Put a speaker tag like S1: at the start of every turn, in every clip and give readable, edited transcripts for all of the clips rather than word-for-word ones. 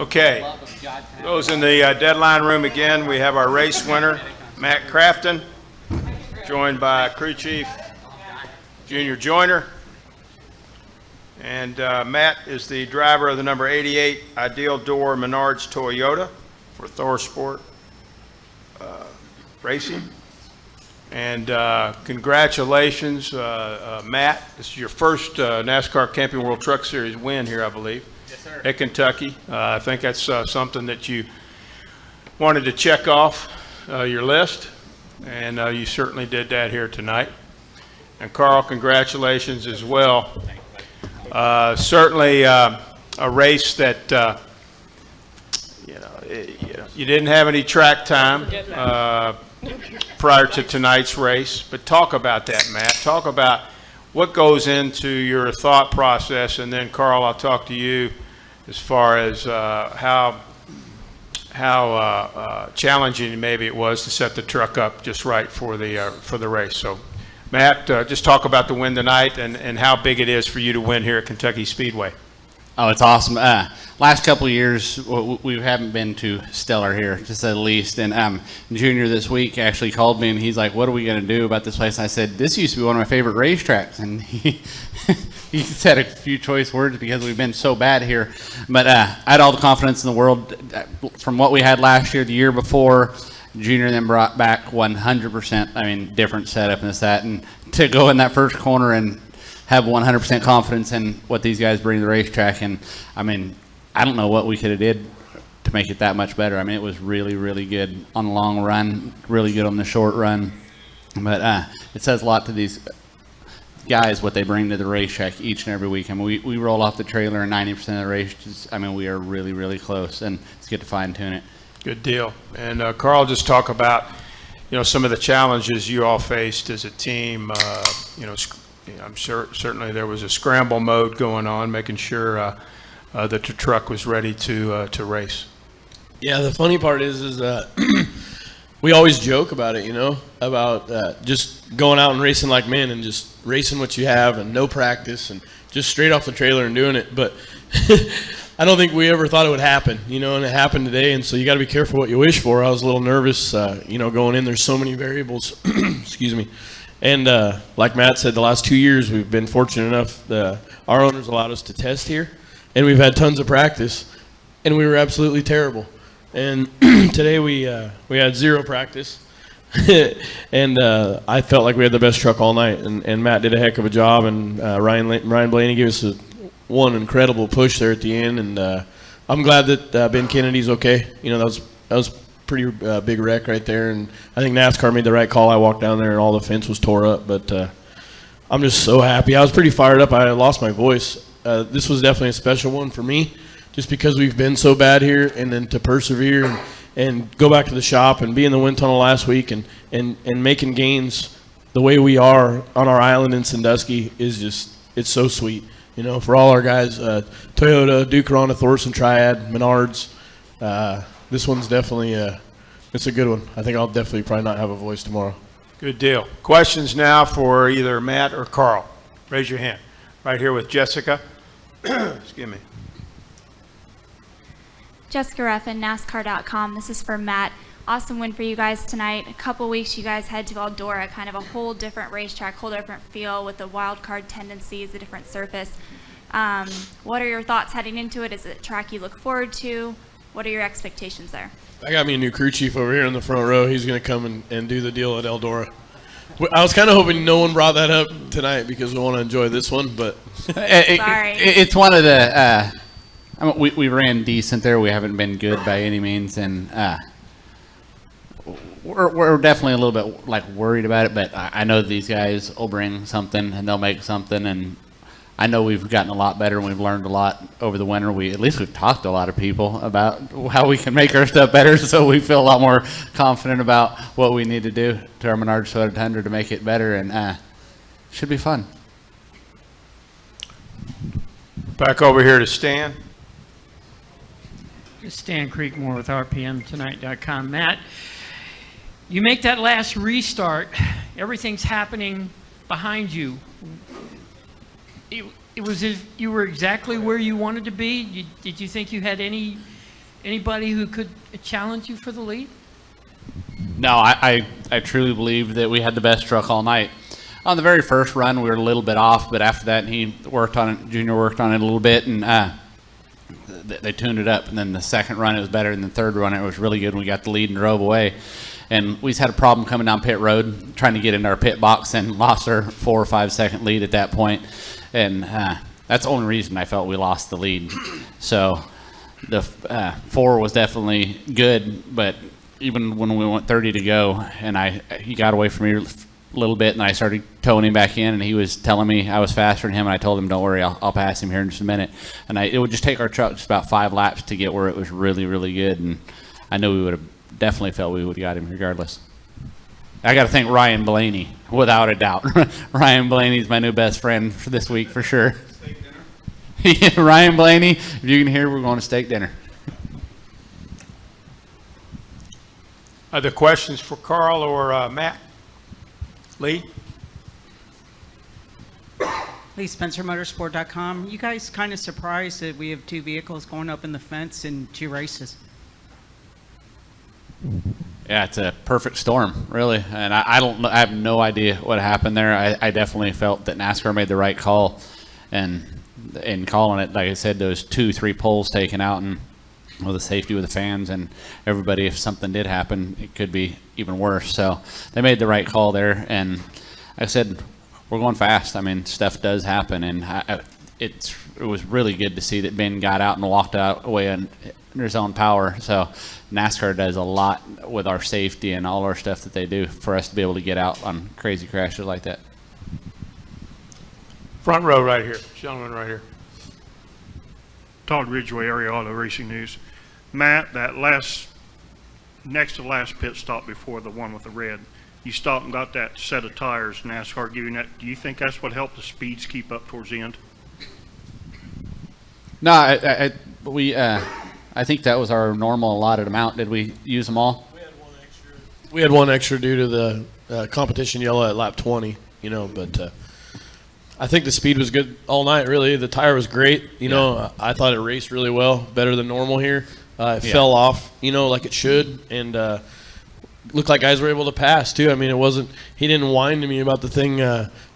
S1: Okay, those in the deadline room again, we have our race winner, Matt Crafton, joined by crew chief Junior Joyner. And Matt is the driver of the number 88 Ideal Door Menards Toyota for Thor Sport Racing. And congratulations, Matt. This is your first NASCAR Camping World Truck Series win here, I believe.
S2: Yes, sir.
S1: At Kentucky. I think that's something that you wanted to check off your list, and you certainly did that here tonight. And Carl, congratulations as well. Certainly a race that you didn't have any track time prior to tonight's race, but talk about that, Matt. Talk about what goes into your thought process, and then Carl, I'll talk to you as far as how challenging maybe it was to set the truck up just right for the race. So, Matt, just talk about the win tonight and how big it is for you to win here at Kentucky Speedway.
S2: Oh, it's awesome. Last couple of years, we haven't been too stellar here, to say the least. And Junior this week actually called me, and he's like, what are we going to do about this place? And I said, this used to be one of my favorite racetracks. And he said a few choice words because we've been so bad here. But I had all the confidence in the world from what we had last year, the year before. Junior then brought back 100%, I mean, different setup and this, that. And to go in that first corner and have 100% confidence in what these guys bring to the racetrack. And, I mean, I don't know what we could have did to make it that much better. I mean, it was really, really good on the long run, really good on the short run. But it says a lot to these guys what they bring to the racetrack each and every week. I mean, we roll off the trailer and 90% of the race, I mean, we are really, really close, and it's good to fine-tune it.
S1: Good deal. And Carl, just talk about, some of the challenges you all faced as a team. I'm sure certainly there was a scramble mode going on, making sure that the truck was ready to race.
S3: Yeah, the funny part is we always joke about it, about just going out and racing like men and just racing what you have and no practice and just straight off the trailer and doing it. But I don't think we ever thought it would happen, and it happened today. And so you got to be careful what you wish for. I was a little nervous, going in. There's so many variables. Excuse me. And like Matt said, the last 2 years we've been fortunate enough our owners allowed us to test here, and we've had tons of practice, and we were absolutely terrible. And today we had zero practice, and I felt like we had the best truck all night. And Matt did a heck of a job, and Ryan Blaney gave us one incredible push there at the end. And I'm glad that Ben Kennedy's okay. That was pretty big wreck right there, and I think NASCAR made the right call. I walked down there and all the fence was tore up, but I'm just so happy. I was pretty fired up. I lost my voice. This was definitely a special one for me, just because we've been so bad here, and then to persevere and go back to the shop and be in the wind tunnel last week and making gains the way we are on our island in Sandusky is just, it's so sweet. For all our guys, Toyota, Duke Corona, Thorson Triad, Menards, this one's definitely it's a good one. I think I'll definitely probably not have a voice tomorrow.
S1: Good deal. Questions now for either Matt or Carl. Raise your hand. Right here with Jessica. Excuse me.
S4: Jessica Ruffin, NASCAR.com. This is for Matt. Awesome win for you guys tonight. A couple weeks you guys head to Eldora, kind of a whole different racetrack, whole different feel with the wild card tendencies, a different surface. What are your thoughts heading into it? Is it a track you look forward to? What are your expectations there?
S3: I got me a new crew chief over here in the front row. He's going to come and do the deal at Eldora. I was kind of hoping no one brought that up tonight because we want to enjoy this one, but
S4: Sorry.
S2: It's one of the we ran decent there. We haven't been good by any means, and we're definitely a little bit worried about it. But I know these guys will bring something and they'll make something, and I know we've gotten a lot better and we've learned a lot over the winter. At least we've talked to a lot of people about how we can make our stuff better, so we feel a lot more confident about what we need to do to our Menards Soda Tundra to make it better, and should be fun.
S1: Back over here to Stan.
S5: Stan Creekmore with RPMTonight.com. Matt, you make that last restart, everything's happening behind you. It was if you were exactly where you wanted to be. Did you think you had any anybody who could challenge you for the lead?
S2: No, I truly believe that we had the best truck all night. On the very first run, we were a little bit off, but after that, he worked on it. Junior worked on it a little bit, and they tuned it up. And then the second run, it was better. And the third run, it was really good. And we got the lead and drove away. And we just had a problem coming down pit road, trying to get into our pit box, and lost our 4 or 5 second lead at that point. And that's the only reason I felt we lost the lead. So the 4 was definitely good, but even when we went 30 to go, and he got away from me a little bit, and I started towing him back in, and he was telling me I was faster than him, and I told him, don't worry, I'll pass him here in just a minute. And it would just take our truck just about 5 laps to get where it was really, really good, and I know we would have definitely felt we would have got him regardless. I got to thank Ryan Blaney, without a doubt. Ryan Blaney's my new best friend for this week for sure. Yeah, Ryan Blaney, if you can hear, we're going to steak dinner.
S1: Other questions for Carl or Matt? Lee?
S6: Lee, SpencerMotorsport.com. You guys kind of surprised that we have 2 vehicles going up in the fence in 2 races?
S2: Yeah, it's a perfect storm, really. And I have no idea what happened there. I definitely felt that NASCAR made the right call, and in calling it, like I said, those 2-3 poles taken out, and with the safety with the fans and everybody, if something did happen, it could be even worse. So they made the right call there, and like I said, we're going fast. I mean, stuff does happen, and it was really good to see that Ben got out and walked out away in his own power. So NASCAR does a lot with our safety and all our stuff that they do for us to be able to get out on crazy crashes like that.
S1: Front row right here. Gentleman right here.
S7: Todd Ridgway, Area Auto Racing News. Matt, that next to last pit stop before the one with the red, you stopped and got that set of tires, NASCAR giving that. Do you think that's what helped the speeds keep up towards the end?
S2: No, I think that was our normal allotted amount. Did we use them all?
S3: We had one extra due to the competition yellow at lap 20, but I think the speed was good all night, really. The tire was great. I thought it raced really well, better than normal here. It fell off, like it should, and looked like guys were able to pass, too. I mean, he didn't whine to me about the thing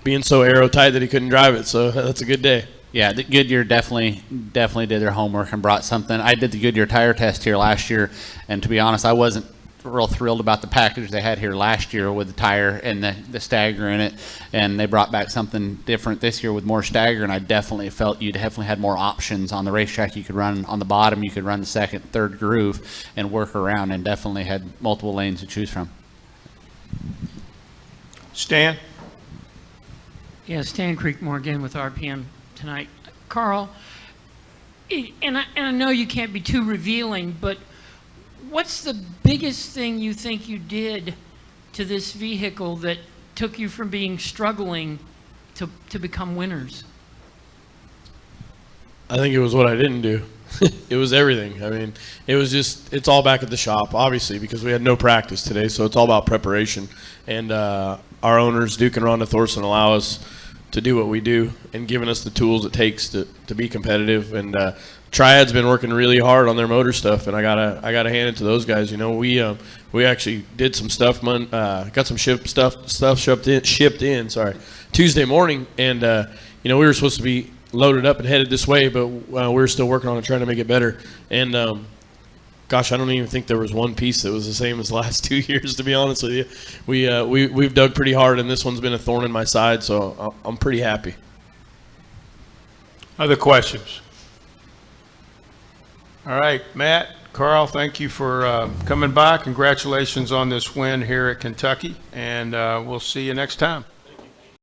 S3: being so aero tight that he couldn't drive it, so that's a good day.
S2: Yeah, the Goodyear definitely did their homework and brought something. I did the Goodyear tire test here last year, and to be honest, I wasn't real thrilled about the package they had here last year with the tire and the stagger in it, and they brought back something different this year with more stagger, and I definitely felt you definitely had more options on the racetrack. You could run on the bottom, you could run the second, third groove and work around, and definitely had multiple lanes to choose from.
S1: Stan?
S5: Yeah, Stan Creekmore again with RPM tonight. Carl, and I know you can't be too revealing, but what's the biggest thing you think you did to this vehicle that took you from being struggling to become winners?
S3: I think it was what I didn't do. It was everything. I mean, it's all back at the shop, obviously, because we had no practice today, so it's all about preparation. And our owners, Duke and Rhonda Thorson, allow us to do what we do and giving us the tools it takes to be competitive. And Triad's been working really hard on their motor stuff, and I gotta hand it to those guys. We actually did some stuff, got some stuff shipped in. Tuesday morning, and we were supposed to be loaded up and headed this way, but we're still working on it, trying to make it better. And gosh, I don't even think there was one piece that was the same as the last 2 years, to be honest with you. We've dug pretty hard, and this one's been a thorn in my side, so I'm pretty happy.
S1: Other questions? All right, Matt, Carl, thank you for coming by. Congratulations on this win here at Kentucky, and we'll see you next time.